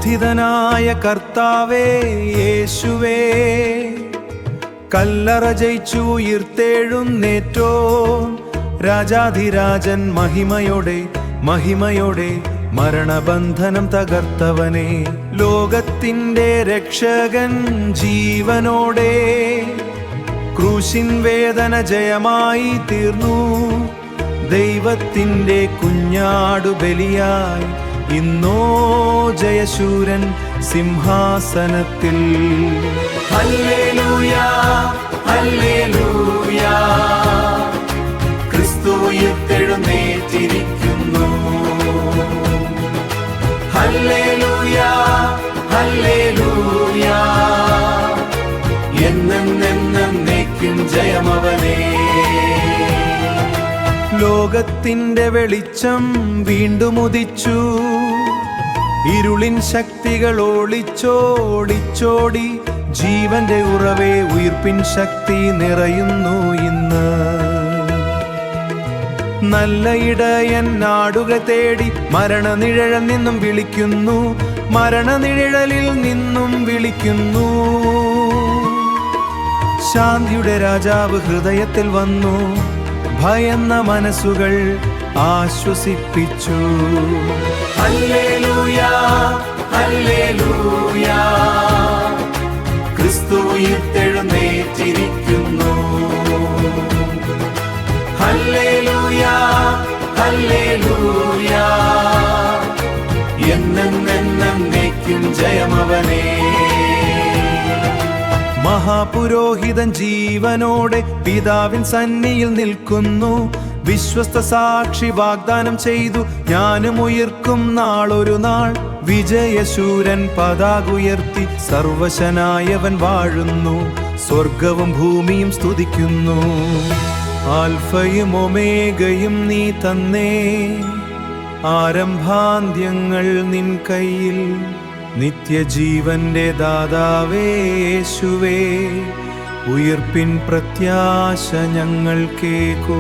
ഉത്ഥിതനായ കർത്താവേ യേശുവേ, കല്ലറ ജയിച്ചു ഉയിർത്തെഴുന്നേറ്റോ രാജാധിരാജൻ മഹിമയോടെ മഹിമയോടെ മരണബന്ധനം തകർത്തവനെ, ലോകത്തിൻ്റെ രക്ഷകൻ ജീവനോടെ ക്രൂശിൻ വേദന ജയമായി തീർന്നു. ദൈവത്തിൻ്റെ കുഞ്ഞാടു ബലിയായി ഇന്നോ ജയശൂരൻ സിംഹാസനത്തിൽ. ഹല്ലേലൂയ ഹല്ലേലൂയ, ക്രിസ്തു ഉയിർത്തെഴുന്നേറ്റിരിക്കുന്നു. ഹല്ലേലൂയ ഹല്ലേലൂയ, എന്നേക്കും ജയമവനേ. ലോകത്തിൻ്റെ വെളിച്ചം വീണ്ടും ഉദിച്ചു, ഇരുളിൻ ശക്തികൾ ഓടിച്ചോടി, ജീവന്റെ ഉറവേ ഉയിർപ്പിൻ ശക്തി നിറയുന്നു ഇന്ന്. നല്ല ഇടയൻ നാടുകൾ തേടി മരണനിഴലിൽ നിന്നും വിളിക്കുന്നു, മരണനിഴലിൽ നിന്നും വിളിക്കുന്നു. ശാന്തിയുടെ രാജാവ് ഹൃദയത്തിൽ വന്നു, ഭയന്ന മനസ്സുകൾ ആശ്വസിപ്പിച്ചു. ഹല്ലേലൂയ ഹല്ലേലൂയ, ക്രിസ്തു ഉയിർത്തെഴുന്നേറ്റിരിക്കുന്നു. ഹല്ലേലൂയ ഹല്ലേലൂയ, എന്നേക്കും ജയമവനേ. മഹാപുരോഹിതൻ ജീവനോടെ പിതാവിൻ സന്നിധിയിൽ നിൽക്കുന്നു, വിശ്വസ്ത സാക്ഷി വാഗ്ദാനം ചെയ്തു, ഞാനും ഉയിർക്കും നാളൊരു നാൾ. വിജയശൂരൻ പതാകുയർത്തി സർവശനായവൻ വാഴുന്നു, സ്വർഗവും ഭൂമിയും സ്തുതിക്കുന്നു. ആൽഫയും ഒമേഗയും നീ തന്നേ, ആരംഭാന്ത്യങ്ങൾ നിൻ കയ്യിൽ. നിത്യജീവന്റെ ദാതാവേ യേശുവേ, ഉയിർപ്പിൻ പ്രത്യാശ ഞങ്ങൾ കേൾക്കൂ.